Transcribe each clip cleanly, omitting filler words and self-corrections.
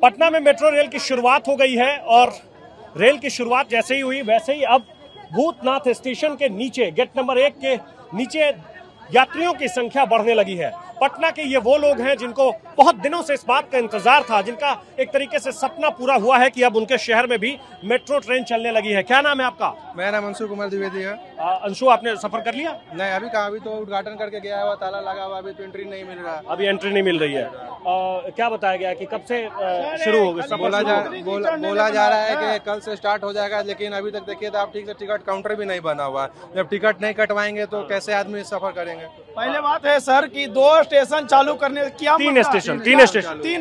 पटना में metro rail की शुरुआत हो गई है और रेल की शुरुआत जैसे ही हुई वैसे ही अब भूतनाथ स्टेशन के नीचे गेट नंबर 1 के नीचे यात्रियों की संख्या बढ़ने लगी है। पटना के ये वो लोग हैं जिनको बहुत दिनों से इस बात का इंतजार था, जिनका एक तरीके से सपना पूरा हुआ है कि अब उनके शहर में भी मेट्रो ट्रेन चलने लगी है। क्या नाम है आपका? मेरा नाम अंशु कुमार द्विवेदी है। अंशु, आपने सफर कर लिया? नहीं, अभी कहाँ, अभी तो उद्घाटन करके गया हुआ, ताला लगा हुआ, अभी तो एंट्री नहीं मिल रहा। अभी एंट्री नहीं मिल रही है। क्या बताया गया कि कब से शुरू होगा? बोला जा रहा है कि कल से स्टार्ट हो जाएगा, लेकिन अभी तक देखिए तो आप ठीक से टिकट काउंटर भी नहीं बना हुआ। जब टिकट नहीं कटवाएंगे तो कैसे आदमी सफर करेंगे? पहले बात है सर कि 2 स्टेशन चालू करने क्या तीन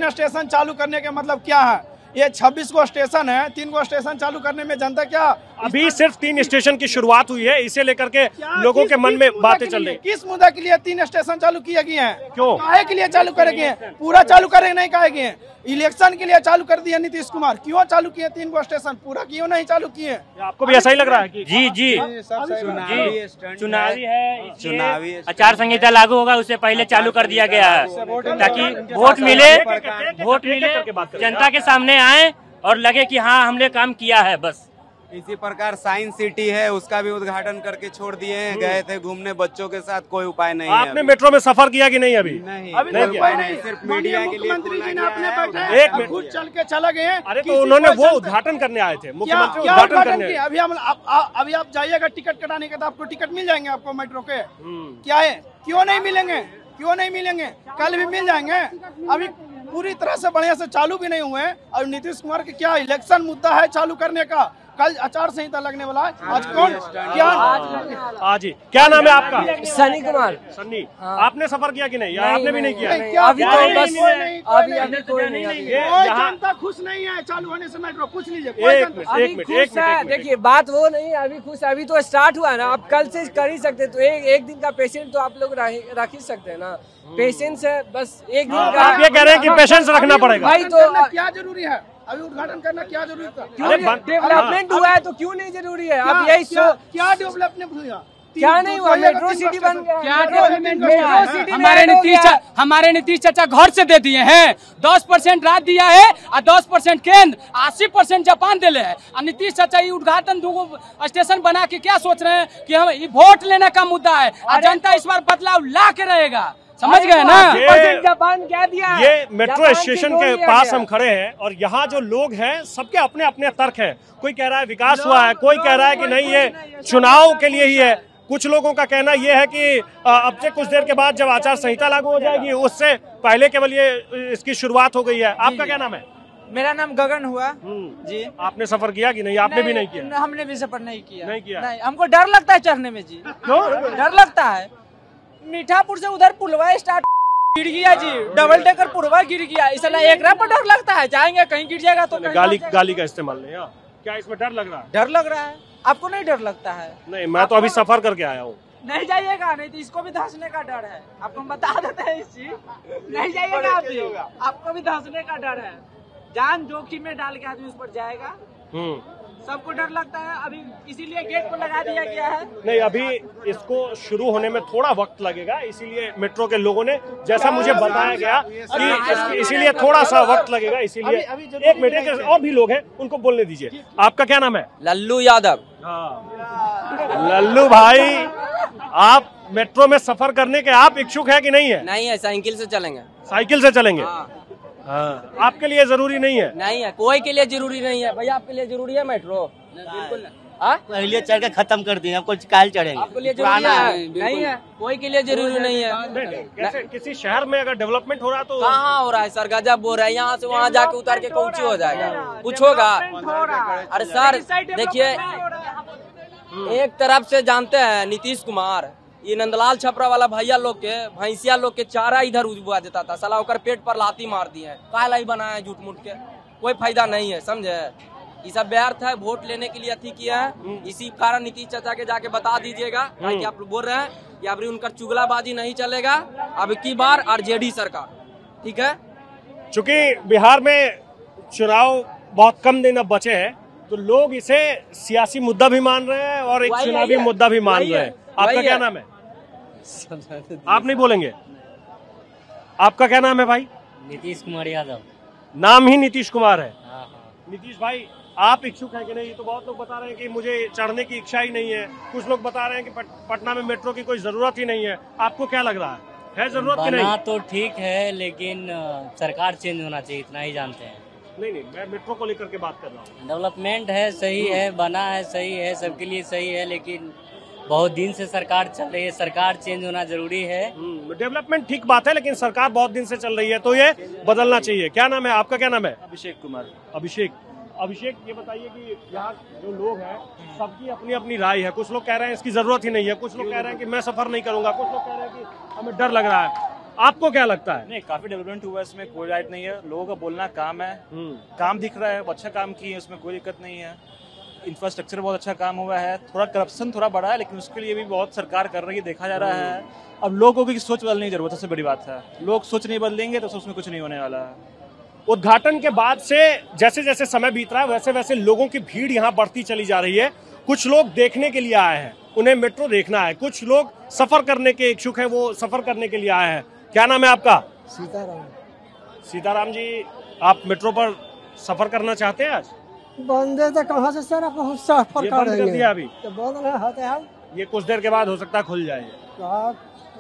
स्टेशन चालू करने का मतलब क्या है? ये 26 को स्टेशन है, 3 को स्टेशन चालू करने में जनता क्या? अभी सिर्फ 3 स्टेशन की शुरुआत हुई है, इसे लेकर के लोगों के मन में बातें चल रही। किस मुद्दा के लिए 3 स्टेशन चालू किए गए हैं? क्यों? काहे के लिए चालू करेंगे? पूरा चालू करेंगे नहीं कहेंगे? इलेक्शन के लिए चालू कर दिया नीतीश कुमार, क्यों चालू किए 3 को स्टेशन? पूरा क्यों नहीं चालू किए? आपको भी ऐसा ही लग रहा है कि जी चुनावी है, चुनावी आचार संहिता लागू होगा उससे पहले चालू कर दिया गया है ताकि वोट मिले जनता के सामने आए और लगे कि हाँ हमने काम किया है। बस इसी प्रकार साइंस सिटी है, उसका भी उद्घाटन करके छोड़ दिए हैं। गए थे घूमने बच्चों के साथ, कोई उपाय नहीं है। आपने मेट्रो में सफर किया कि नहीं? अभी नहीं सिर्फ मीडिया के लिए एक मिनट खुद चल के चला गए। अरे तो उन्होंने वो उद्घाटन करने आए थे, मुख्यमंत्री उद्घाटन करने। अभी आप जाइएगा टिकट कटाने के तो आपको टिकट मिल जाएंगे आपको मेट्रो के। क्या है, क्यों नहीं मिलेंगे? क्यों नहीं मिलेंगे? कल भी मिल जाएंगे। अभी पूरी तरह से बढ़िया से चालू भी नहीं हुए और नीतीश कुमार के क्या इलेक्शन मुद्दा है चालू करने का? कल आचार संहिता लगने वाला है। आज कौन क्या? आज ही। क्या नाम है आपका? सनी कुमार। सन्नी, आपने सफर किया कि नहीं? आपने भी नहीं किया? अभी तो बस अभी कोई नहीं। जनता खुश नहीं है चालू होने से मेट्रो। पूछ लीजिए। एक मिनट। देखिए बात वो नहीं, अभी खुश, अभी तो स्टार्ट हुआ ना। आप कल से कर ही सकते तो एक दिन का पेशेंट तो आप लोग रख ही सकते हैं ना। पेशेंस है बस एक दिन का। आप ये कह रहे हैं कि पेशेंस रखना पड़ेगा भाई, तो क्या जरूरी है? अभी उद्घाटन करना क्या जरूरी था? डेवलपमेंट हुआ है तो क्यों नहीं जरूरी है? अब यही क्या डेवलपमेंट हुआ? क्या नहीं हुआ? मेट्रो सिटी बन गया। हमारे नीतीश चाचा घर से दे दिए हैं। 10% राज्य दिया है और 10% केंद्र, 80% जापान दे है। और नीतीश चाचा ये उद्घाटन 2 स्टेशन बना के क्या सोच रहे हैं कि हम वोट लेने का मुद्दा है और जनता इस बार बदलाव ला के रहेगा। समझ गए ना? जापान क्या दिया? ये मेट्रो स्टेशन के पास हम खड़े हैं और यहाँ जो लोग हैं सबके अपने अपने तर्क हैं। कोई कह रहा है विकास हुआ है, कोई कह रहा है कि नहीं ये चुनाव के लिए ही है। कुछ लोगों का कहना यह है कि अब से कुछ देर के बाद जब आचार संहिता लागू हो जाएगी उससे पहले केवल ये इसकी शुरुआत हो गई है। आपका क्या नाम है? मेरा नाम गगन हुआ जी। आपने सफर किया कि नहीं? आपने भी नहीं किया? हमने भी सफर नहीं किया। नहीं, हमको डर लगता है चढ़ने में जी। क्यों डर लगता है? मीठापुर से उधर पुलवा स्टार्ट गिर गया जी, डबल डेकर पुलवा गिर गया, इसलिए एक पर डर लगता है। जाएंगे कहीं गिर जाएगा तो गाली का इस्तेमाल नहीं। क्या इसमें डर लग रहा है? डर लग रहा है। आपको नहीं डर लगता है? नहीं, मैं तो अभी सफर करके आया हूँ। नहीं जाइएगा, नहीं तो इसको भी धंसने का डर है। आपको बता देते हैं इस चीज, नहीं जाइएगा आप भी, आपको भी धंसने का डर है। जान जोखिम में डाल के आदमी उस पर जाएगा। सबको डर लगता है, अभी इसीलिए गेट को लगा दिया गया है। नहीं, अभी इसको शुरू होने में थोड़ा वक्त लगेगा, इसीलिए मेट्रो के लोगों ने, जैसा मुझे बताया गया कि इसीलिए थोड़ा सा वक्त लगेगा। इसीलिए एक मिनट, और भी लोग हैं उनको बोलने दीजिए। आपका क्या नाम है? लल्लू यादव। लल्लू भाई, आप मेट्रो में सफर करने के आप इच्छुक है कि नहीं है? नहीं है, साइकिल से चलेंगे। साइकिल से चलेंगे? हाँ। आपके लिए जरूरी नहीं है? नहीं है, कोई के लिए जरूरी नहीं है। भैया आपके लिए जरूरी है मेट्रो? बिल्कुल पहले चढ़ के खत्म कर दिए, आपको काल चढ़ेंगे। आपके लिए जरूरी है? नहीं है, कोई के लिए जरूरी नहीं है। कैसे किसी शहर में अगर डेवलपमेंट हो रहा है तो? कहाँ हो रहा है सर? गजब हो रहा है। यहाँ से वहाँ जाके उतर के कुछ हो जाएगा, कुछ होगा? अरे सर देखिए, एक तरफ से जानते हैं नीतीश कुमार ये नंदलाल छपरा वाला भैया लोग के, भैंसिया लोग के चारा इधर उजबुआ देता था। साला होकर पेट पर लाती मार दी है। काला ही बनाया है झूठ मूठ के, कोई फायदा नहीं है। समझे? ये सब व्यर्थ है। वोट लेने के लिए अथी किया है। इसी कारण नीतीश चाचा के जाके बता दीजिएगा कि आप बोल रहे हैं कि अभी उनका चुगलाबाजी नहीं चलेगा। अब की बार आरजेडी सरकार, ठीक है? चूंकि बिहार में चुनाव बहुत कम दिन अब बचे हैं तो लोग इसे सियासी मुद्दा भी मान रहे हैं और एक चुनावी मुद्दा भी मान रहे हैं। आपका क्या नाम है? आप नहीं बोलेंगे? आपका क्या नाम है भाई? नीतीश कुमार यादव। नाम ही नीतीश कुमार है। नीतीश भाई, आप इच्छुक हैं कि नहीं? तो बहुत लोग बता रहे हैं कि मुझे चढ़ने की इच्छा ही नहीं है, कुछ लोग बता रहे हैं कि पटना में मेट्रो की कोई जरूरत ही नहीं है। आपको क्या लग रहा है जरूरत की नहीं? बना तो ठीक है, लेकिन सरकार चेंज होना चाहिए, इतना ही जानते हैं। नहीं, मैं मेट्रो को लेकर के बात कर रहा हूँ। डेवलपमेंट है, सही है, बना है, सही है, सबके लिए सही है, लेकिन बहुत दिन से सरकार चल रही है, सरकार चेंज होना जरूरी है। डेवलपमेंट ठीक बात है, लेकिन सरकार बहुत दिन से चल रही है, तो ये बदलना चाहिए। क्या नाम है आपका? क्या नाम है? अभिषेक कुमार। अभिषेक, ये बताइए कि यहाँ जो लोग हैं सबकी अपनी अपनी राय है। कुछ लोग कह रहे हैं इसकी जरूरत ही नहीं है, कुछ लोग कह रहे हैं कि मैं सफर नहीं करूंगा, कुछ लोग कह रहे हैं कि हमें डर लग रहा है। आपको क्या लगता है? नहीं, काफी डेवलपमेंट हुआ है, इसमें कोई राइट नहीं है। लोगों का बोलना काम है, काम दिख रहा है, अच्छा काम किए, उसमें कोई दिक्कत नहीं है। इंफ्रास्ट्रक्चर बहुत अच्छा काम हुआ है, थोड़ा करप्शन थोड़ा बढ़ा है, लेकिन उसके लिए भी बहुत सरकार कर रही है, देखा जा रहा है। अब लोगों की सोच बदलने की जरूरत है, सबसे बड़ी बात है। लोग सोच नहीं बदलेंगे तो उसमें कुछ नहीं होने वाला है। उद्घाटन के बाद से जैसे जैसे समय बीत रहा है, वैसे वैसे लोगों की भीड़ यहाँ बढ़ती चली जा रही है। कुछ लोग देखने के लिए आए हैं, उन्हें मेट्रो देखना है। कुछ लोग सफर करने के इच्छुक हैं, वो सफर करने के लिए आए हैं। क्या नाम है आपका? सीताराम। सीताराम जी, आप मेट्रो पर सफर करना चाहते हैं? आज बंदे तो कहाँ से सर आप सफर कर दिया अभी? तो बोल रहे होते हैं ये कुछ देर के बाद हो सकता है खुल जाए,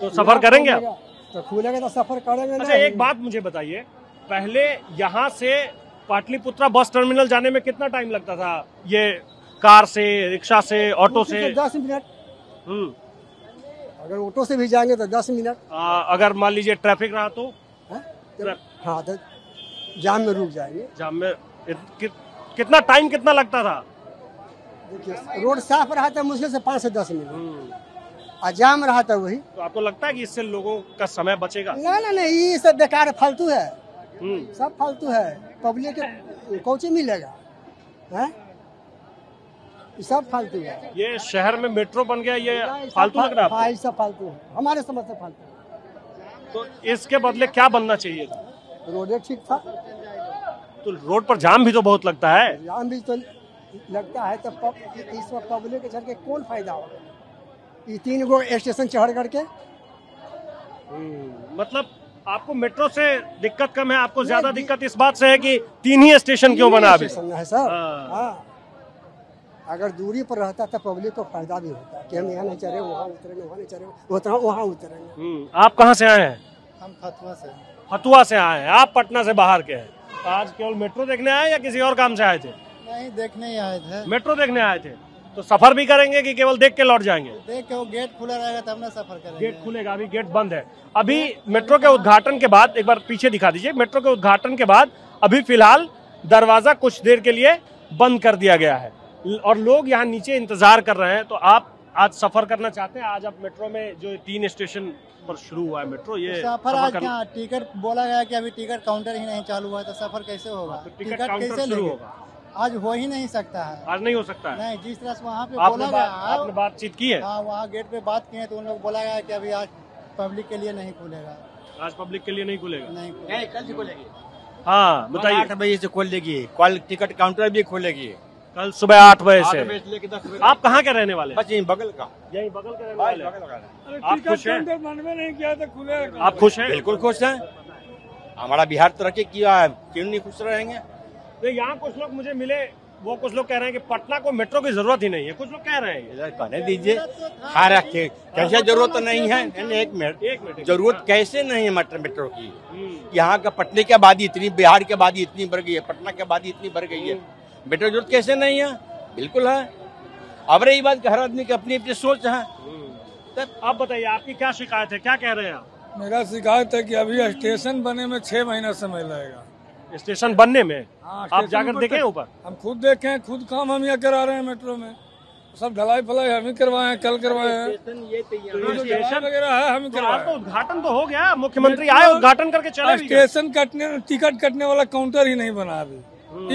तो सफर करेंगे आप? तो खुलेगा तो सफर करेंगे। अच्छा, एक बात मुझे बताइए, पहले यहाँ से पाटलिपुत्रा बस टर्मिनल जाने में कितना टाइम लगता था? ये कार से, रिक्शा से, ऑटो से? 10 मिनट। अगर ऑटो से भी जाएंगे तो 10 मिनट। अगर मान लीजिए ट्रैफिक रहा तो? हाँ, तो जाम में रुक जाएंगे। जाम में कितना टाइम कितना लगता था? देखिए, रोड साफ रहा था मुश्किल से 5 से 10 मिनट, और जाम रहा था वही। तो आपको लगता है कि इससे लोगों का समय बचेगा? नहीं, ये सब बेकार फालतू है, सब फालतू है। पब्लिक के कौन मिलेगा है? ये सब फालतू है। ये शहर में मेट्रो बन गया, ये फालतू लग रहा है आपको? सब फालतू है, हमारे समझ से फालतू। तो इसके बदले क्या बनना चाहिए था? रोड ठीक था, तो रोड पर जाम भी तो बहुत लगता है। जाम भी तो लगता है, तो इस वक्त पब्लिक के चल के कौन फायदा होगा? ये 3 गो स्टेशन चढ़ करके। मतलब आपको मेट्रो से दिक्कत कम है, आपको ज्यादा दिक्कत इस बात से है कि 3 ही स्टेशन क्यों बना अभी? है सर। हाँ, अगर दूरी पर रहता तो पब्लिक को फायदा भी होता कि हम यहाँ नहीं चढ़े, वहाँ उतरेंगे, वहाँ नहीं चढ़े, वहाँ उतरेंगे। आप कहाँ से आए हैं? हम फतुआ से। फतुआ से आए हैं। आप पटना से बाहर के हैं। आज केवल मेट्रो देखने आए या किसी और काम से आए थे? नहीं, देखने ही आए थे। मेट्रो देखने आए थे, तो सफर भी करेंगे कि केवल देख के लौट जाएंगे? देख के, वो गेट खुला रहेगा तब ना सफर करेंगे। गेट खुलेगा, अभी गेट बंद है। अभी मेट्रो के उद्घाटन के बाद, एक बार पीछे दिखा दीजिए, मेट्रो के उद्घाटन के बाद अभी फिलहाल दरवाजा कुछ देर के लिए बंद कर दिया गया है और लोग यहाँ नीचे इंतजार कर रहे हैं। तो आप आज सफर करना चाहते हैं? आज आप मेट्रो में जो 3 स्टेशन पर शुरू हुआ है मेट्रो, ये सफर आज क्या? टिकट बोला गया कि अभी टिकट काउंटर ही नहीं चालू हुआ है, तो सफर कैसे होगा? तो टिकट कैसे शुरू होगा? आज हो ही नहीं सकता है। आज नहीं हो सकता है? नहीं, जिस तरह से वहाँ पे बोला गया। आपने बातचीत की है? हाँ, वहाँ गेट पे बात की है, तो उन लोग बोला गया कि अभी आज पब्लिक के लिए नहीं खुलेगा। आज पब्लिक के लिए नहीं खुलेगा? नहीं, कल से खुलेगी। हाँ, बताइए। 8 बजे से खोल देगी, कल टिकट काउंटर भी खोलेगी। कल सुबह 8 बजे से। 8 बजे से लेकर 10 बजे। आप कहाँ के रहने वाले? बस यहीं बगल का। यहीं बगल के रहने वाले? आप खुश हैं? नहीं किया तो खुलेगा। आप खुश हैं? बिल्कुल खुश हैं। हमारा बिहार तरक्की किया है, क्यों नहीं खुश रहेंगे? तो यहाँ कुछ लोग मुझे मिले, वो कुछ लोग कह रहे हैं कि पटना को मेट्रो की जरूरत ही नहीं है। कुछ लोग कह रहे हैं। कहने दीजिए, कैसे जरूरत नहीं है? एक मिनट, जरूरत कैसे नहीं है मेट्रो की? यहाँ का पटने की आबादी इतनी, बिहार की आबादी इतनी बढ़ गई है, पटना की आबादी इतनी बढ़ गई है, मेट्रो जरूरत कैसे नहीं है? बिल्कुल है। अब रही बात, हर आदमी की अपनी अपनी सोच है। आप बताइए, आपकी क्या शिकायत है? क्या कह रहे हैं आप? मेरा शिकायत है कि अभी स्टेशन बने में 6 महीना समय लगेगा। स्टेशन बनने में? हाँ, आप जाकर देखे ऊपर? हम खुद देखे हैं, खुद काम हम यहाँ करा रहे हैं। मेट्रो में सब ढलाई फलाई हम ही करवाए हैं, कल करवाए हैं। स्टेशन वगैरह है हम ही करवाए। तो उद्घाटन तो हो गया, मुख्यमंत्री आए, उद्घाटन करके चले। स्टेशन कटने, टिकट कटने वाला काउंटर ही नहीं बना अभी।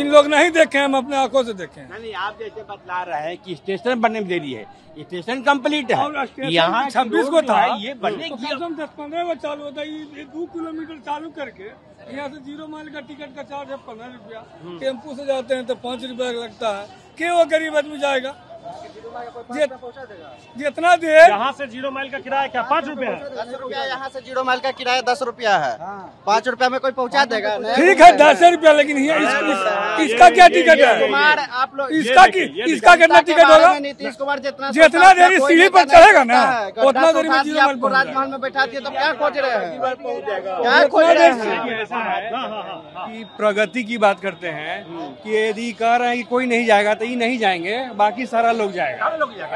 इन लोग नहीं देखे, हम अपने आंखों से देखे। नहीं, आप जैसे बतला रहे हैं कि स्टेशन बनने में देरी है, स्टेशन कंप्लीट है। यहाँ 26 को था, ये बनने की 10-15 को चालू होता है। ये 2 किलोमीटर चालू करके यहाँ से 0 माइल का टिकट का चार्ज है 15 रुपया। टेम्पू से जाते हैं तो 5 रुपया लगता है। क्यों वो गरीब आदमी जाएगा? जितना दे यहाँ से 0 माइल का किराया क्या 5 रुपया है? 10 रुपया यहाँ से 0 माइल का किराया 10 रुपया है। 5 रुपया में कोई पहुँचा देगा? ठीक है 10 रुपया, लेकिन इसका क्या टिकट है? कुमार आप लोग इसका कितना टिकट होगा? नीतीश कुमार जितना देरी सीढ़ी पर चढ़ेगा ना उतना देरी में 0 माइल राजमहल में बैठा दिए तो क्या खोज रहे हैं? क्या खोज रहे हैं? ऐसा है कि प्रगति की बात करते हैं कि यदि कह रहे हैं कि कोई नहीं जाएगा तो ये नहीं जाएंगे, बाकी सारा लोग जाएगा।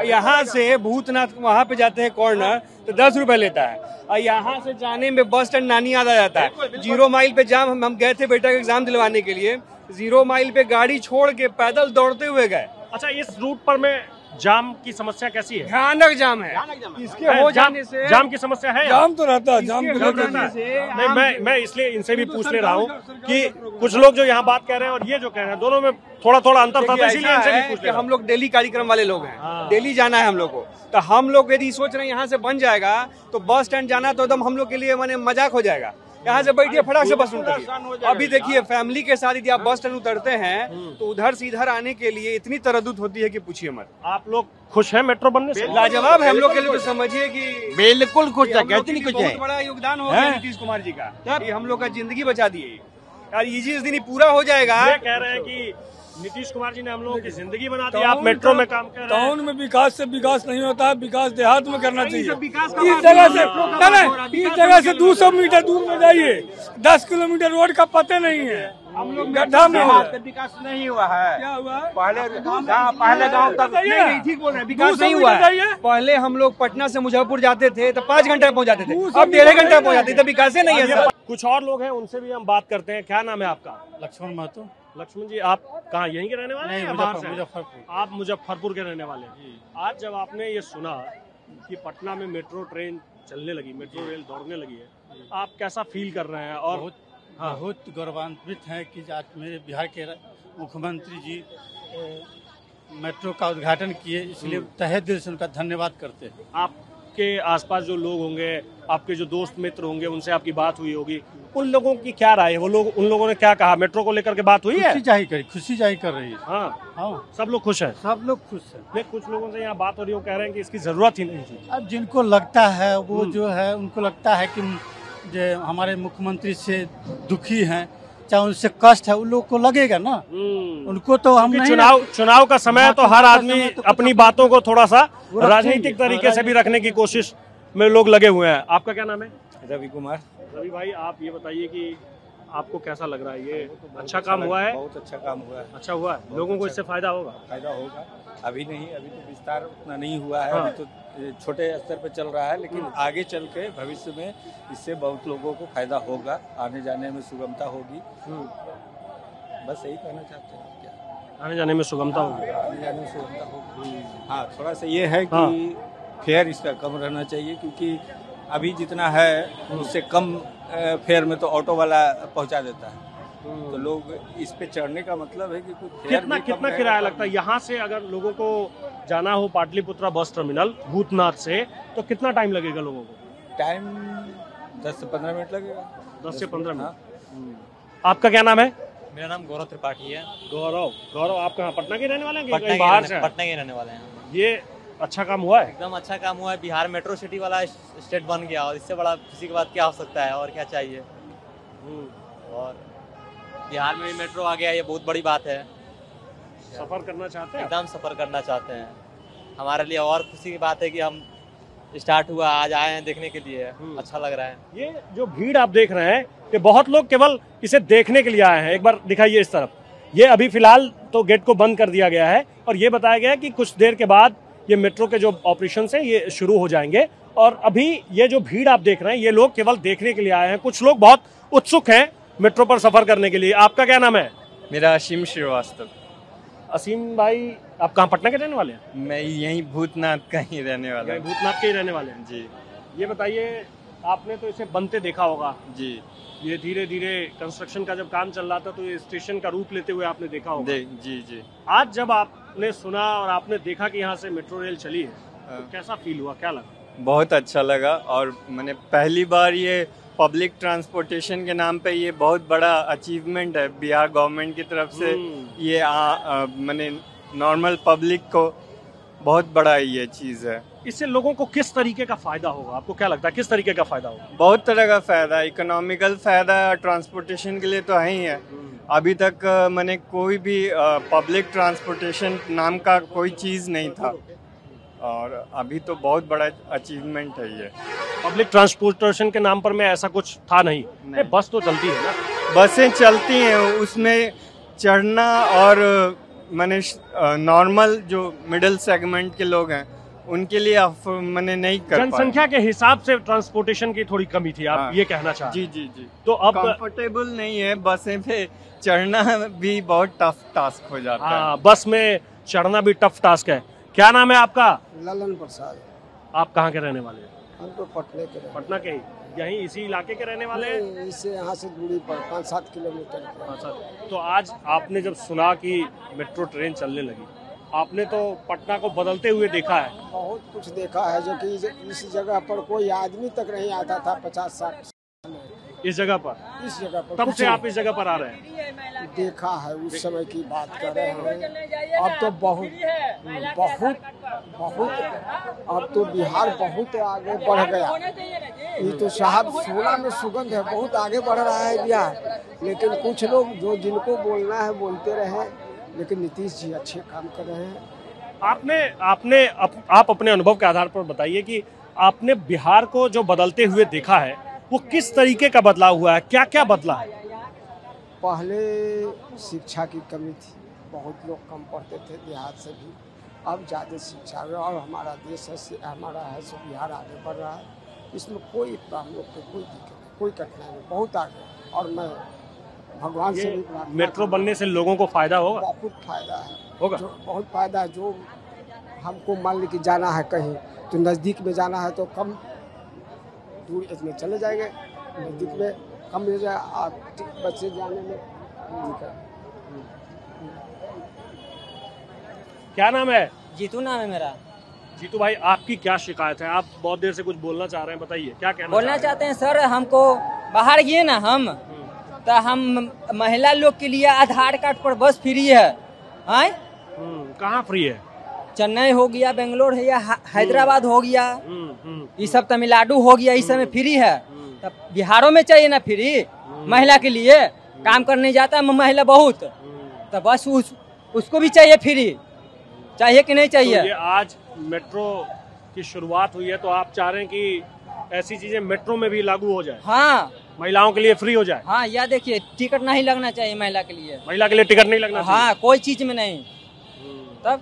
यहाँ से भूतनाथ वहाँ पे जाते हैं कॉर्नर तो 10 रुपए लेता है, और यहाँ से जाने में बस स्टैंड नानी याद आ जाता है। 0 माइल पे जाम, हम गए थे बेटा का एग्जाम दिलवाने के लिए, 0 माइल पे गाड़ी छोड़ के पैदल दौड़ते हुए गए। अच्छा, इस रूट पर में जाम की समस्या कैसी है? भयानक जाम है। इसके हो जाने से जाम की समस्या है? जाम तो रहता है, जाम नहीं, मैं इसलिए इनसे भी पूछ ले रहा हूँ कि कुछ लोग जो यहाँ बात कह रहे हैं और ये जो कह रहे हैं, दोनों में थोड़ा अंतर था, इसीलिए इनसे भी पूछ ले। हम लोग डेली कार्यक्रम वाले लोग हैं, डेली जाना है हम लोग को, तो हम लोग यदि सोच रहे हैं यहाँ से बन जाएगा तो बस स्टैंड जाना तो एकदम हम लोग के लिए माने मजाक हो जाएगा। यहाँ से बैठिए फटाक से बस उतरिए। अभी देखिए फैमिली के साथ यदि आप बस स्टैंड उतरते हैं तो उधर से इधर आने के लिए इतनी तरद्दुद होती है कि पूछिए मत। आप लोग खुश हैं मेट्रो बनने से? लाजवाब है हम लोग के लिए, तो समझिए कि बिल्कुल खुश है, कहते नहीं कुछ है। बहुत बड़ा योगदान हो गया नीतीश कुमार जी का, ये हम लोग का जिंदगी बचा दिए यार। ये जिस दिन पूरा हो जाएगा, ये कह रहे हैं कि नीतीश कुमार जी ने हम लोगों की जिंदगी बना दी, आप मेट्रो में काम कर रहे हैं। टाउन में विकास से विकास नहीं होता है, विकास देहात में करना चाहिए। इस जगह से 200 मीटर दूर में जाइए, 10 किलोमीटर रोड का पता नहीं है। हम लोग गड्ढा में विकास नहीं हुआ है। क्या हुआ? पहले गाँव तक ठीक बोल रहे हैं, विकास नहीं हुआ है। पहले हम लोग पटना से मुजफ्फरपुर जाते थे तो 5 घंटे पहुँच जाते थे, अब 1.5 घंटा पहुँच जाते थे, तो विकास नहीं है। कुछ और लोग हैं, उनसे भी हम बात करते हैं। क्या नाम है आपका? लक्ष्मण महतो। लक्ष्मण जी, आप कहाँ यहीं के रहने वाले हैं या बाहर से? मुजफ्फरपुर। आप मुजफ्फरपुर के रहने वाले हैं। आज जब आपने ये सुना कि पटना में मेट्रो ट्रेन चलने लगी, मेट्रो रेल दौड़ने लगी है, आप कैसा फील कर रहे हैं? और बहुत गौरवान्वित हैं कि आज मेरे बिहार के मुख्यमंत्री जी मेट्रो का उद्घाटन किए, इसलिए तहे दिल से उनका धन्यवाद करते हैं। आपके आसपास जो लोग होंगे, आपके जो दोस्त मित्र होंगे, उनसे आपकी बात हुई होगी, उन लोगों की क्या राय है? उन लोगों ने क्या कहा? मेट्रो को लेकर के बात हुई है? खुशी जाहिर कर रही है। हाँ, सब लोग खुश हैं। सब लोग खुश हैं। नहीं, कुछ लोगों से यहाँ बात हो रही है, वो कह रहे हैं कि इसकी जरूरत ही नहीं थी। अब जिनको लगता है वो जो है, उनको लगता है कि जो हमारे मुख्यमंत्री से दुखी हैं, चाहे उनसे कष्ट है, उन लोग को लगेगा ना। उनको तो हम चुनाव का समय है, तो हर आदमी अपनी बातों को थोड़ा सा राजनीतिक तरीके से भी रखने की कोशिश में लोग लगे हुए हैं। आपका क्या नाम है? रवि कुमार। रवि भाई, आप ये बताइए कि आपको कैसा लग रहा है? ये अच्छा काम हुआ है? बहुत अच्छा काम हुआ है। अच्छा हुआ है? लोगों को इससे फायदा होगा? फायदा होगा, अभी नहीं, अभी तो विस्तार उतना नहीं हुआ है, अभी तो छोटे स्तर पे चल रहा है, लेकिन आगे चल के भविष्य में इससे बहुत लोगों को फायदा होगा, आने जाने में सुगमता होगी। बस यही कहना चाहते हैं। क्या आने जाने में सुगमता होगी? आने जाने में सुगमता होगी। हाँ, थोड़ा सा ये है कि फेयर इसका कम रहना चाहिए, क्योंकि अभी जितना है उससे कम फेयर में तो ऑटो वाला पहुंचा देता है, तो लोग इस पे चढ़ने का मतलब है कि कुछ कितना किराया लगता है? यहाँ से अगर लोगों को जाना हो पाटलिपुत्रा बस टर्मिनल भूतनाथ से, तो कितना टाइम लगेगा लोगों को? टाइम 10 से 15 मिनट लगेगा। 10 से 15 मिनट। आपका क्या नाम है? मेरा नाम गौरव त्रिपाठी है। गौरव, आप कहाँ पटना के रहने वाले हैं? पटना के रहने वाले हैं। ये अच्छा काम हुआ है? एकदम अच्छा काम हुआ है। बिहार मेट्रो सिटी वाला स्टेट बन गया, और इससे बड़ा खुशी की बात क्या हो सकता है? और क्या चाहिए? और बिहार में भी मेट्रो आ गया, ये बहुत बड़ी बात है। सफर करना चाहते हैं? एकदम सफर करना चाहते हैं। हमारे लिए और खुशी की बात है कि हम स्टार्ट हुआ, आज आए हैं देखने के लिए, अच्छा लग रहा है। ये जो भीड़ आप देख रहे हैं, कि बहुत लोग केवल इसे देखने के लिए आए हैं। एक बार दिखाइए इस तरफ। ये अभी फिलहाल तो गेट को बंद कर दिया गया है, और ये बताया गया है कि कुछ देर के बाद ये मेट्रो के जो ऑपरेशन हैं ये शुरू हो जाएंगे। और अभी ये जो भीड़ आप देख रहे हैं, ये लोग केवल देखने के लिए आए हैं। कुछ लोग बहुत उत्सुक हैं मेट्रो पर सफर करने के लिए। आपका क्या नाम है? मेरा असीम श्रीवास्तव। असीम भाई, आप कहाँ पटना के रहने वाले हैं? मैं यहीं भूतनाथ का ही रहने वाला हूँ। भूतनाथ के ही रहने वाले हैं जी। ये बताइए, आपने तो इसे बनते देखा होगा जी। ये धीरे धीरे कंस्ट्रक्शन का जब काम चल रहा था, तो ये स्टेशन का रूप लेते हुए आपने देखा होगा। जी जी। आज जब आपने सुना और आपने देखा कि यहाँ से मेट्रो रेल चली है, तो कैसा फील हुआ? क्या लगा? बहुत अच्छा लगा, और मैंने पहली बार ये पब्लिक ट्रांसपोर्टेशन के नाम पे ये बहुत बड़ा अचीवमेंट है बिहार गवर्नमेंट की तरफ से। ये मैंने नॉर्मल पब्लिक को बहुत बड़ा ये चीज़ है। इससे लोगों को किस तरीके का फायदा होगा, आपको क्या लगता है किस तरीके का फायदा होगा? बहुत तरह का फायदा है, इकोनॉमिकल फायदा ट्रांसपोर्टेशन के लिए तो है ही है। अभी तक मैंने कोई भी पब्लिक ट्रांसपोर्टेशन नाम का कोई चीज़ नहीं था और अभी तो बहुत बड़ा अचीवमेंट है ये। पब्लिक ट्रांसपोर्टेशन के नाम पर में ऐसा कुछ था नहीं। बस तो चलती है ना, बसें चलती हैं, उसमें चढ़ना और मैंने नॉर्मल जो मिडिल सेगमेंट के लोग हैं उनके लिए मैंने नहीं कर पाया। जनसंख्या के हिसाब से ट्रांसपोर्टेशन की थोड़ी कमी थी, आप ये कहना चाह रहे हैं? जी जी जी। तो अब कंफर्टेबल नहीं है, बसें पे चढ़ना भी बहुत टफ टास्क हो जाता है। बस में चढ़ना भी टफ टास्क है। क्या नाम है आपका? ललन प्रसाद। आप कहाँ के रहने वाले हैं? हम तो पटने के पटना के ही, यहीं इसी इलाके के रहने वाले हैं? इससे यहाँ से दूरी पर 5-7 किलोमीटर। तो आज आपने जब सुना कि मेट्रो ट्रेन चलने लगी, आपने तो पटना को बदलते हुए देखा है। बहुत कुछ देखा है जो कि इस जगह पर कोई आदमी तक नहीं आता था 50-60 इस जगह पर। तब से आप इस जगह पर आ रहे हैं? देखा है, उस समय की बात कर रहे हैं। अब तो बहुत अब तो बिहार बहुत आगे बढ़ गया। ये तो साहब सोना में सुगंध है, बहुत आगे बढ़ रहा है बिहार। लेकिन कुछ लोग जो जिनको बोलना है बोलते रहे, लेकिन नीतीश जी अच्छे काम कर रहे हैं। आप अपने अनुभव के आधार पर बताइए कि आपने बिहार को जो बदलते हुए देखा है वो किस तरीके का बदलाव हुआ है, क्या क्या बदला है? पहले शिक्षा की कमी थी, बहुत लोग कम पढ़ते थे देहात से भी। अब ज़्यादा शिक्षा है और हमारा देश है, हमारा है सो बिहार आगे बढ़ रहा है। इसमें कोई हम लोग को कोई दिक्कत नहीं, कोई कठिनाई नहीं, बहुत आगे। और मैं भगवान से भी प्रार्थना, मेट्रो बनने से लोगों को फायदा होगा? बहुत फायदा है, होगा बहुत फायदा है। जो हमको मान ली कि जाना है कहीं, तो नज़दीक में जाना है तो कम दूर इसमें चले जाएंगे, नज़दीक में कम ले जाए, बच्चे जाने में दिक्कत। क्या नाम है? जीतू नाम है मेरा। जीतू भाई, आपकी क्या शिकायत है? आप बहुत देर से कुछ बोलना चाह रहे हैं, बताइए क्या कहना बोलना चाहते हैं? सर हमको बाहर गए ना हम, तो हम महिला लोग के लिए आधार कार्ड पर बस फ्री है। कहाँ फ्री है? चेन्नई हो गया, बेंगलोर है, या हैदराबाद हो गया, ये सब तमिलनाडु हो गया, इस समय फ्री है। तब बिहारों में चाहिए ना फ्री महिला के लिए, काम करने जाता है महिला बहुत, तो बस उसको भी चाहिए फ्री, चाहिए कि नहीं चाहिए? तो ये आज मेट्रो की शुरुआत हुई है, तो आप चाह रहे हैं कि ऐसी चीजें मेट्रो में भी लागू हो जाए? हाँ, महिलाओं के लिए फ्री हो जाए। हाँ, या देखिए टिकट नहीं लगना चाहिए महिला के लिए। महिला के लिए टिकट नहीं लगना चाहिए? हाँ, कोई चीज में नहीं। तब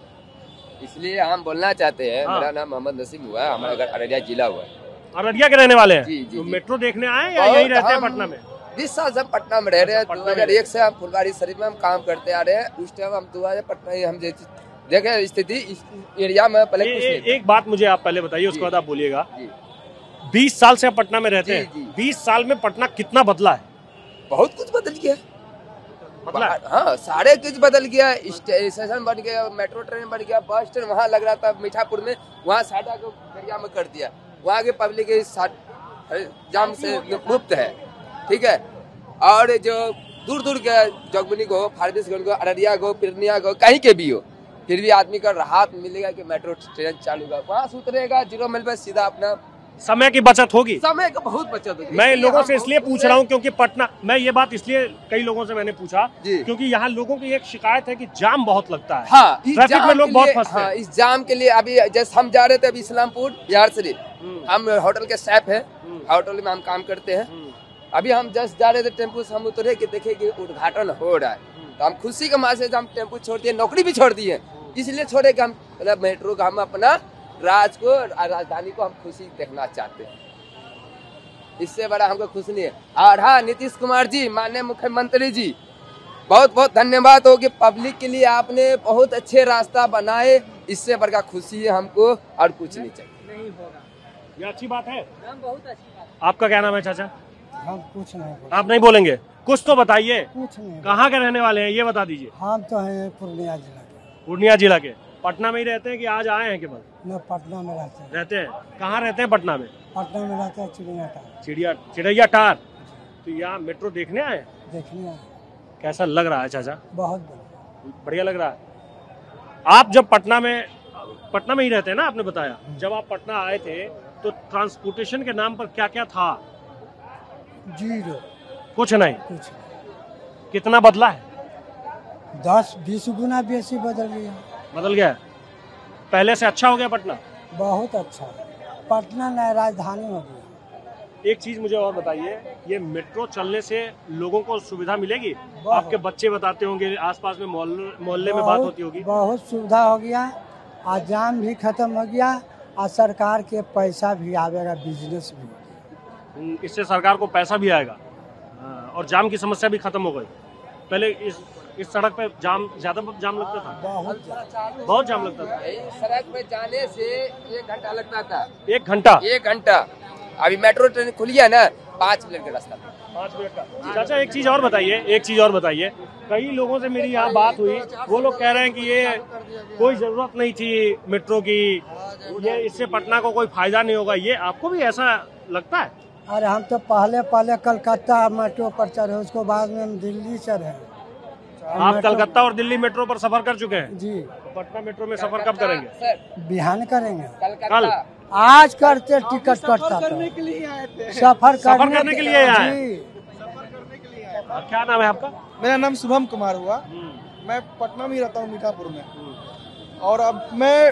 इसलिए हम बोलना चाहते हैं। मेरा नाम मोहम्मद नसीम हुआ है, हमारा घर अररिया जिला हुआ है। अररिया के रहने वाले हैं? जी जी। तो मेट्रो देखने आए या यहीं रहते हैं पटना में? 20 साल से पटना में रह रहे हैं। 2001 से हम फुलवारी शरीफ में हम काम करते आ रहे हैं। उस टाइम हम पटना ही हम देखे स्थिति इस एरिया में पहले कुछ नहीं। एक बात मुझे आप पहले बताइए, उसके बाद आप बोलिएगा। 20 साल से आप पटना में रहते हैं, 20 साल में पटना कितना बदला है? बहुत कुछ बदल गया। हाँ, सारे कुछ बदल गया। स्टेशन बन गया, मेट्रो ट्रेन बन गया, बस ट्रेन वहाँ लग रहा था मीठापुर में, वहाँ सादा को दरिया में कर दिया। वहाँ के पब्लिक जाम से मुक्त है, ठीक है। और जो दूर दूर के जोगबनी को, फारबिसगंज को, अररिया को, पूर्णिया को, कहीं के भी हो, फिर भी आदमी का राहत मिलेगा कि मेट्रो ट्रेन चालू होगा, वहाँ से उतरेगा 0 माइल पे सीधा अपना। समय की बचत होगी, समय का बहुत बचत होगी। मैं लोगों से इसलिए पूछ रहा हूँ क्योंकि पटना, मैं ये बात इसलिए कई लोगों से मैंने पूछा क्योंकि यहाँ लोगों की एक शिकायत है कि जाम बहुत लगता है। हाँ, ट्रैफिक में लोग बहुत फंसते हैं। इस जाम के लिए अभी जैसे हम जा रहे थे अभी इस्लामपुर बिहार शरीफ, हम होटल के शेफ है, होटल में हम काम करते हैं। अभी हम जस्ट जा रहे थे, टेम्पो से हम उतरे कि देखे कि उद्घाटन हो रहा है, तो हम खुशी के मारे से हम टेम्पो छोड़ दिए, नौकरी भी छोड़ दी है, इसलिए छोड़े कि हम मतलब मेट्रो का हम अपना राजधानी को हम खुशी देखना चाहते हैं। इससे बड़ा हमको खुश नहीं है। और हाँ, नीतीश कुमार जी, माननीय मुख्यमंत्री जी, बहुत बहुत धन्यवाद हो कि पब्लिक के लिए आपने बहुत अच्छे रास्ता बनाए। इससे बड़ा खुशी है हमको, और कुछ नहीं चाहिए। नहीं होगा, ये अच्छी बात है। बहुत अच्छी बात। आपका क्या नाम है चाचा? हम कुछ नहीं, आप नहीं बोलेंगे? कुछ तो बताइए। कुछ नहीं। कहाँ के रहने वाले हैं ये बता दीजिए। हम तो हैं पूर्णिया जिला के। पूर्णिया जिला के? पटना में ही रहते हैं कि आज आए हैं केवल? न, पटना में रहते हैं। कहाँ रहते हैं पटना में? पटना में रहते हैं चिड़ैया टार। तो यहाँ मेट्रो देखने आए? देखने आए। कैसा लग रहा है चाचा? बहुत बढ़िया लग रहा है। आप जब पटना में पटना में ही रहते हैं ना, आपने बताया। जब आप पटना आए थे तो ट्रांसपोर्टेशन के नाम पर क्या क्या था? जीरो, कुछ नहीं। कुछ कितना बदला है? 10-20 गुना बेसी बदल गया। बदल गया है? पहले से अच्छा हो गया पटना? बहुत अच्छा, पटना नया राजधानी हो गया। एक चीज मुझे और बताइए, ये मेट्रो चलने से लोगों को सुविधा मिलेगी? आपके बच्चे बताते होंगे, आसपास में मोहल्ले में बात होती होगी। बहुत सुविधा हो गया, आज जाम भी खत्म हो गया और सरकार के पैसा भी आवेगा, बिजनेस भी। इससे सरकार को पैसा भी आएगा और जाम की समस्या भी खत्म हो गई। पहले इस सड़क पे ज्यादा जाम लगता था, बहुत जाम लगता था। सड़क पे जाने से 1 घंटा लगता था। 1 घंटा? 1 घंटा। अभी मेट्रो ट्रेन खुली है ना, 5 मिनट का रास्ता। 5 मिनट का। चाचा एक चीज और बताइए, कई लोगों से मेरी यहाँ बात हुई, वो लोग कह रहे हैं कि ये कोई जरूरत नहीं थी मेट्रो की, ये इससे पटना को कोई फायदा नहीं होगा। ये आपको भी ऐसा लगता है? अरे हम तो पहले कलकत्ता मेट्रो पर चढ़े, उसको बाद में हम दिल्ली चढ़े। आप कलकत्ता और दिल्ली मेट्रो पर सफर कर चुके हैं जी। तो पटना मेट्रो में सफर कब करेंगे? बिहान करेंगे, कल। आज करते टिकट कटता करने के लिए आए थे। सफर करने के लिए आए। क्या नाम है आपका? मेरा नाम शुभम कुमार हुआ। मैं पटना में ही रहता हूँ, मीठापुर में। और अब मैं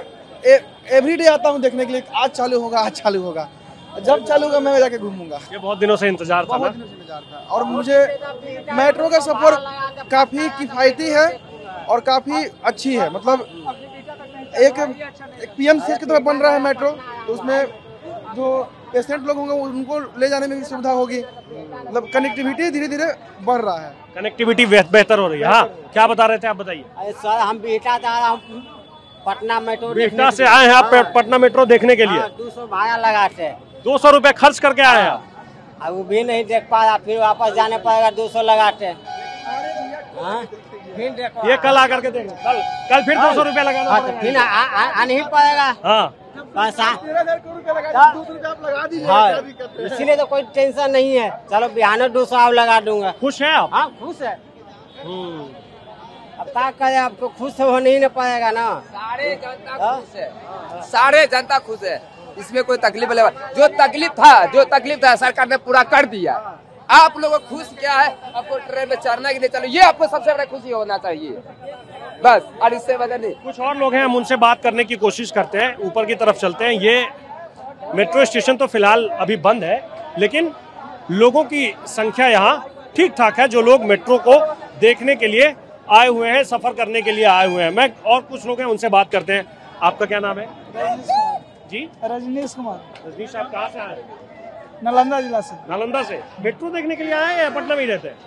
एवरीडे आता हूँ देखने के लिए, आज चालू होगा। जब चालू होगा मैं जाके घूमूंगा। ये बहुत दिनों से इंतजार था ना? और मुझे मेट्रो का सफर काफी किफायती है और काफी अच्छी है। मतलब एक PMCH की तरफ बन रहा है मेट्रो, तो उसमें जो पेशेंट लोग होंगे उनको ले जाने में भी सुविधा होगी। मतलब कनेक्टिविटी धीरे धीरे बढ़ रहा है। कनेक्टिविटी बेहतर हो रही है। हाँ, क्या बता रहे थे आप, बताइए। सर हम बेटा पटना मेट्रो बेटा से आए हैं आप पटना मेट्रो देखने के लिए? 200 भाड़ा लगाते। 200 रुपए खर्च करके आए हैं? अब वो भी नहीं देख पाया, फिर वापस जाने पड़ेगा 200 लगाते। ये कल आकर के देंगे, कल फिर 200 रुपए लगाना तो फिर आ नहीं पाएगा। हाँ, इसीलिए तो कोई टेंशन नहीं है। चलो बिहान 200 आप लगा दूंगा। खुश है आप? हाँ खुश है। अब क्या करें, आपको खुश हो नहीं ना पाएगा ना। सारे जनता खुश है, इसमें कोई तकलीफ नहीं। जो तकलीफ था सरकार ने पूरा कर दिया। आप लोगों को खुश क्या है, आपको ट्रेन में चढ़ना कि नहीं चलो, ये आपको सबसे बड़ा खुशी होना चाहिए बस, और इससे वजह नहीं। कुछ और लोग हैं, हम उनसे बात करने की कोशिश करते हैं। ऊपर की तरफ चलते हैं। ये मेट्रो स्टेशन तो फिलहाल अभी बंद है, लेकिन लोगों की संख्या यहाँ ठीक ठाक है, जो लोग मेट्रो को देखने के लिए आए हुए हैं, सफर करने के लिए आए हुए हैं। मैं और कुछ लोग हैं, उनसे बात करते हैं। आपका क्या नाम है? जी, रजनीश कुमार। रजनीश, आप कहाँ से आए? नालंदा जिला से। नालंदा से मेट्रो देखने के लिए आए हैं या पटना में ही रहते हैं?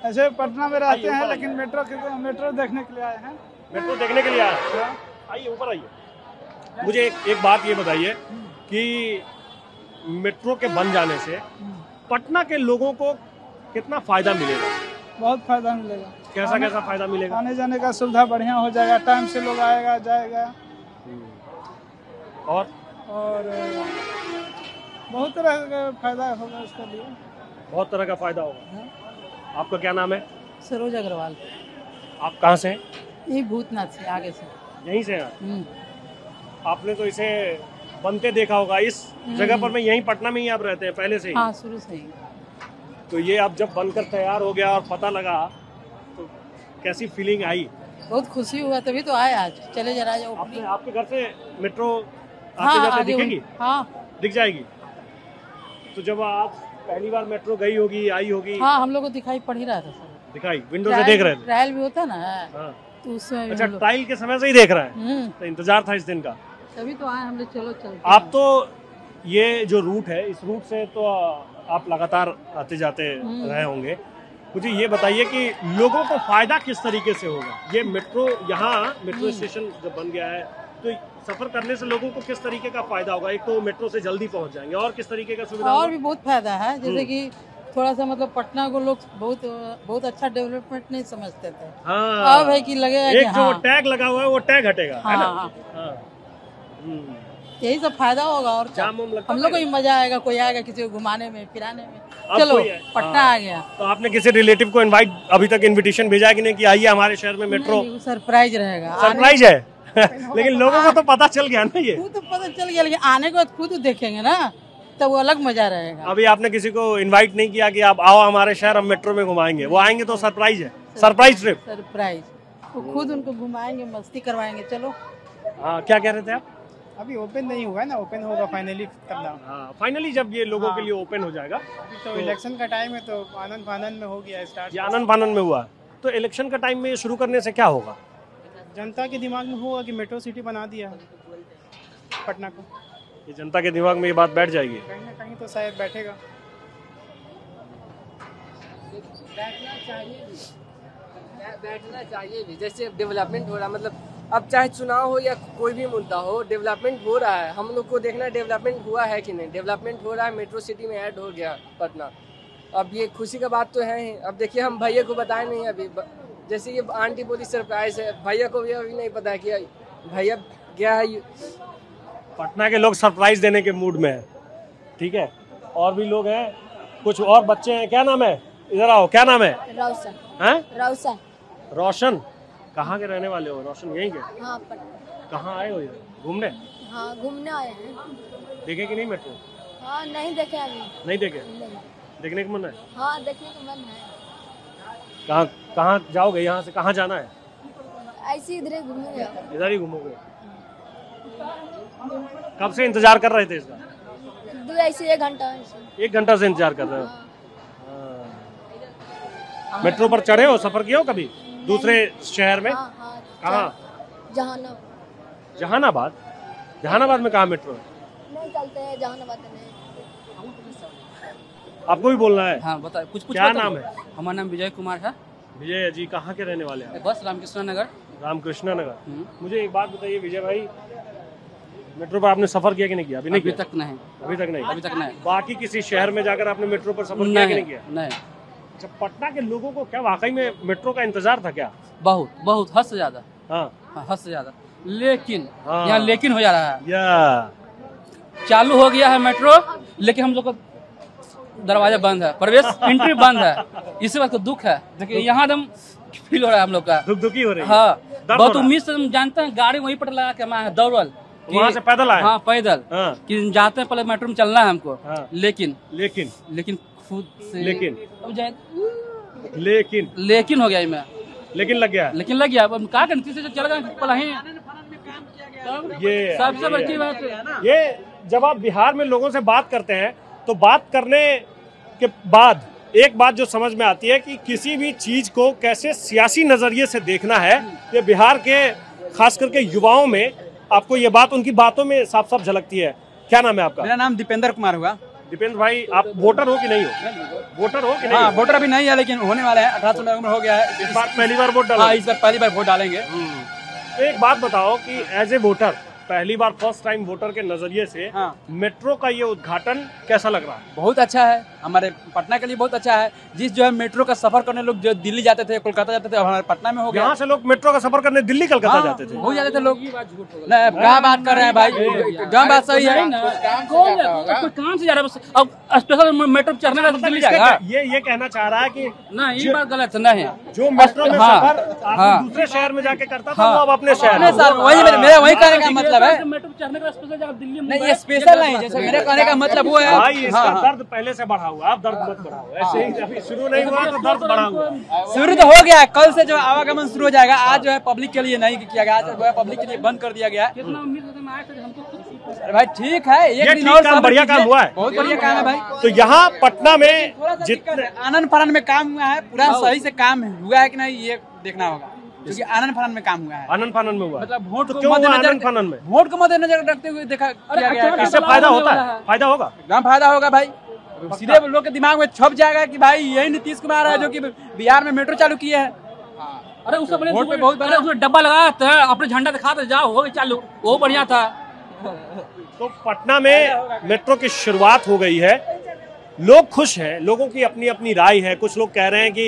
ऐसे पटना में रहते हैं, लेकिन मेट्रो देखने के लिए आए हैं। मेट्रो देखने के लिए आए हैं? आइए, ऊपर आइए। मुझे एक बात ये बताइए कि मेट्रो के बन जाने से पटना के लोगों को कितना फायदा मिलेगा? बहुत फायदा मिलेगा। कैसा फायदा मिलेगा? आने जाने का सुविधा बढ़िया हो जाएगा, टाइम से लोग आएगा जाएगा। और बहुत तरह का फायदा होगा इसके लिए। बहुत तरह का फायदा होगा। आपका क्या नाम है? सरोज अग्रवाल। आप कहाँ से हैं? ये भूतनाथ से, आगे से। यहीं से हैं? आपने तो इसे बनते देखा होगा। इस जगह पर मैं यहीं पटना में ही आप रहते हैं पहले से ही? हाँ, शुरू से ही। तो ये अब जब बनकर तैयार हो गया और पता लगा तो कैसी फीलिंग आई? बहुत खुशी हुआ, तभी तो आए आज। चले जरा जाओ। आपके घर से मेट्रो आते जाते दिखेगी? हाँ, दिख जाएगी। तो जब आप पहली बार मेट्रो गई होगी, आई होगी? हाँ, हम लोग को दिखाई पड़ ही रहा था सर। दिखाई विंडो से देख रहे थे? ट्रायल भी होता ना। हाँ। तो उसमें अच्छा, ट्रायल के समय से ही देख रहे हैं? तो इंतजार था इस दिन का? तभी तो आए हम लोग। चलो चलते। आप तो ये जो रूट है, इस रूट से तो आप लगातार आते जाते रहे होंगे। मुझे ये बताइए कि लोगों को फायदा किस तरीके से होगा? ये मेट्रो, यहाँ मेट्रो स्टेशन जब बन गया है तो सफर करने से लोगों को किस तरीके का फायदा होगा? एक तो मेट्रो से जल्दी पहुंच जाएंगे, और किस तरीके का सुविधा? और भी बहुत फायदा है, जैसे कि थोड़ा सा मतलब पटना को लोग बहुत अच्छा डेवलपमेंट नहीं समझते थे। हाँ, अब है कि लगेगा एक जो टैग लगा हुआ है वो टैग हटेगा। हाँ, है ना? हाँ। यही सब फायदा होगा। और हम लोग को भी मजा आएगा, कोई आएगा किसी को घुमाने में फिराने में। चलो पटना आ गया। तो आपने किसी रिलेटिव को अभी तक इनविटेशन भेजा कि नहीं कि आइए हमारे शहर में मेट्रो? सरप्राइज रहेगा। सरप्राइज है? लेकिन लोगों को तो पता चल गया ना ये। वो तो पता चल गया, लेकिन आने के बाद खुद देखेंगे ना, तो वो अलग मजा रहेगा। अभी आपने किसी को इनवाइट नहीं किया कि आप आओ हमारे शहर, हम मेट्रो में घुमाएंगे? वो आएंगे तो सरप्राइज है, सरप्राइज ट्रिप। सरप्राइज, वो खुद उनको घुमाएंगे, मस्ती करवाएंगे। चलो। हाँ, क्या कह रहे थे आप? अभी ओपन नहीं हुआ है ना, ओपन होगा फाइनली तब ना। हाँ, फाइनली जब ये लोगों के लिए ओपन हो जाएगा। तो इलेक्शन का टाइम है, तो आनंद फानंद में हो गया स्टार्ट। ये आनंद फानंद में हुआ, तो इलेक्शन का टाइम में शुरू करने से क्या होगा? जनता के दिमाग में होगा कि मेट्रो सिटी बना दिया पटना को। ये जनता के दिमाग में ये बात बैठ जाएगी, कहीं ना कहीं तो शायद बैठेगा। बैठना चाहिए भी, जैसे डेवलपमेंट हो रहा, मतलब अब चाहे चुनाव हो या कोई भी मुद्दा हो, डेवलपमेंट हो रहा है। हम लोग को देखना है डेवलपमेंट हुआ है कि नहीं। डेवलपमेंट हो रहा है, मेट्रो सिटी में ऐड हो गया पटना। अब ये खुशी का बात तो है ही। अब देखिए, हम भैया को बताए नहीं अभी, जैसे ये आंटी बोली सरप्राइज है, भैया को भी अभी नहीं पता है कि भैया गया है। पटना के लोग सरप्राइज देने के मूड में है। ठीक है, और भी लोग हैं, कुछ और बच्चे हैं। क्या नाम है? इधर आओ, क्या नाम है? रोशन। हैं? रोशन। रोशन, कहाँ के रहने वाले हो? रोशन यहीं के? हाँ, पटना। कहाँ आए हो इधर घूमने? हाँ, घूमने आए हैं। देखे कि नहीं मेट्रो? हाँ, नहीं देखे अभी। नहीं देखे? नहीं। देखने का मन है? हाँ, देखने का मन है। कहाँ कहाँ जाओगे? यहाँ से कहाँ जाना है? ऐसे इधर ही घूमेंगे। इधर ही घूमोगे? कब से इंतजार कर रहे थे इसका? ऐसे 1 घंटा। 1 घंटा से इंतजार कर रहे हो? मेट्रो पर चढ़े हो, सफर किया हो कभी दूसरे शहर में? कहाँ? जहानाबाद। जहानाबाद? जहानाबाद में कहाँ मेट्रो है? नहीं चलते हैं जहानाबाद में। आपको भी बोलना है? हाँ, बताए कुछ क्या नाम है? हमारा नाम विजय कुमार है। विजय जी, कहाँ के रहने वाले हैं? बस रामकृष्ण नगर। रामकृष्ण नगर। मुझे एक बात बताइए विजय भाई, मेट्रो पर आपने सफर किया कि नहीं किया? अभी नहीं अभी किया? तक नहीं। अभी तक नहीं? अभी तक नहीं। बाकी किसी शहर में जाकर आपने मेट्रो पर सफर किया कि नहीं किया? नहीं। अच्छा, पटना के लोगों को क्या वाकई में मेट्रो का इंतजार था क्या? बहुत बहुत, हद से ज्यादा। हाँ, हद से ज्यादा। लेकिन हाँ। यहाँ लेकिन हो जा रहा है। या चालू हो गया है मेट्रो, लेकिन हम लोग का दरवाजा बंद है, प्रवेश एंट्री बंद है। इसी बात का दुख है। देखिए, यहाँ एकदम फील हो रहा है हम लोग का, दुखी हो रही है। हाँ, दर्द बहुत हो रहा है। उम्मीद से हम जानते हैं, गाड़ी वहीं पर लगा के मैं दौड़ल वहाँ से पैदल आए? हाँ, पैदल। हाँ। कि जाते हैं पहले मेट्रो में चलना है हमको। हाँ। लेकिन खुद से लेकिन हो गया मैं, लेकिन लग गया, लेकिन लग गया। अब क्या करें, तीसरे से चल गए पला ही। ये सबसे बड़ी बात है ये, जब आप बिहार में लोगों से बात करते हैं तो बात करने के बाद एक बात जो समझ में आती है कि किसी भी चीज को कैसे सियासी नजरिए से देखना है। ये बिहार के खास करके युवाओं में आपको ये बात उनकी बातों में साफ साफ झलकती है। क्या नाम है आपका? मेरा नाम दीपेंद्र कुमार हुआ। दीपेंद्र भाई, आप वोटर हो कि नहीं हो? वोटर हो कि नहीं? हाँ, वोटर अभी नहीं है, लेकिन होने वाला है। 18 साल उम्र हो गया है। इस बार पहली बार वोट डालेंगे? हाँ, इस बार पहली बार वोट डालेंगे। तो एक बात बताओ कि एज ए वोटर, पहली बार फर्स्ट टाइम वोटर के नजरिए से मेट्रो का ये उद्घाटन कैसा लग रहा है? बहुत अच्छा है, हमारे पटना के लिए बहुत अच्छा है। जिस जो है मेट्रो का सफर करने लोग जो दिल्ली जाते थे, कोलकाता जाते थे, हमारे पटना में हो गया। यहाँ से लोग मेट्रो का सफर करने दिल्ली कलकत्ता जाते थे? हो जाते थे लोग। क्या बात कर रहे हैं भाई, जहाँ बात सही है। कोई काम से जा रहा है, अब स्पेशल मेट्रो चढ़ने का दिल्ली जाएगा। ये कहना चाह रहा है कि नहीं, ये बात गलत नहीं है। जो मेट्रो में सफर आदमी दूसरे शहर में जाके करता था, वो अब अपने शहर में। वही मेरा वही कहने का मतलब है। मेट्रो चढ़ने का स्पेशल जगह दिल्ली में नहीं, ये स्पेशल नहीं, जैसे मेरे कहने का मतलब वो है भाई, इसका दर्द पहले से बढ़ा हुआ, आप दर्द मत बढ़ाओ। ऐसे ही अभी शुरू नहीं हुआ तो दर्द बढ़ा हुआ। शुरू तो हो गया है, कल से जो आवागमन शुरू हो जाएगा। आज जो है पब्लिक के लिए नहीं किया गया, आज जो है पब्लिक के लिए बंद कर दिया गया है। अरे भाई ठीक है, एक दिन और काम, बढ़िया काम हुआ है, बहुत बढ़िया काम है भाई। तो यहाँ पटना में जितने आनंद फानन में काम हुआ है, पूरा सही से काम हुआ है कि नहीं, ये देखना होगा। क्योंकि आनंद फानन में काम हुआ है। आनंद फानन में हुआ, मतलब वोट तो क्यों आनंद फानन में? वोट को मद्देनजर रखते हुए देखा किया गया है। इससे फायदा होता है? फायदा होगा, एकदम फायदा होगा भाई। सीधे लोग के दिमाग में छप जाएगा कि भाई यही नीतीश कुमार है जो कि बिहार में मेट्रो चालू किए हैं। अरे उससे बड़े वोट पे बहुत अरे उसमें डब्बा लगाया था, अपने झंडा दिखाते जाओ, हो गई चालू, वो बढ़िया था। तो पटना में मेट्रो की शुरुआत हो गई है, लोग खुश हैं, लोगों की अपनी अपनी राय है। कुछ लोग कह रहे हैं कि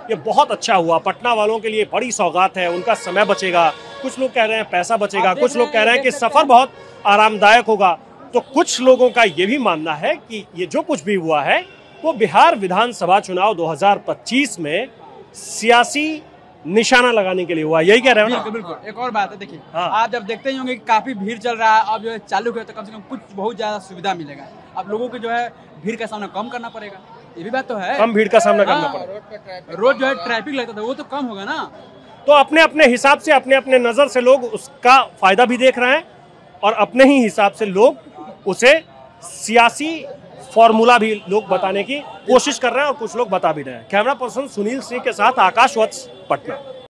ये बहुत अच्छा हुआ, पटना वालों के लिए बड़ी सौगात है, उनका समय बचेगा। कुछ लोग कह रहे हैं पैसा बचेगा, कुछ लोग कह रहे हैं कि सफर बहुत आरामदायक होगा। तो कुछ लोगों का ये भी मानना है कि ये जो कुछ भी हुआ है वो बिहार विधानसभा चुनाव 2025 में सियासी निशाना लगाने के लिए हुआ, यही कह रहे हो ना? बिल्कुल बिल्कुल। एक और बात है, देखिए आप जब देखते ही होंगे कि काफी भीड़ चल रहा है, अब जो है चालू किया तो कम से कम कुछ बहुत ज्यादा सुविधा मिलेगा। अब लोगों को जो है भीड़ का सामना कम करना पड़ेगा, ये भी बात तो है। कम भीड़ का सामना करना पड़ेगा। रोज जो है ट्रैफिक लगता था वो तो कम होगा ना। तो अपने अपने हिसाब से, अपने अपने नजर से लोग उसका फायदा भी देख रहे हैं और अपने ही हिसाब से लोग उसे सियासी फॉर्मूला भी लोग बताने की कोशिश कर रहे हैं और कुछ लोग बता भी रहे हैं। कैमरा पर्सन सुनील सिंह के साथ आकाश वत्स, पटना।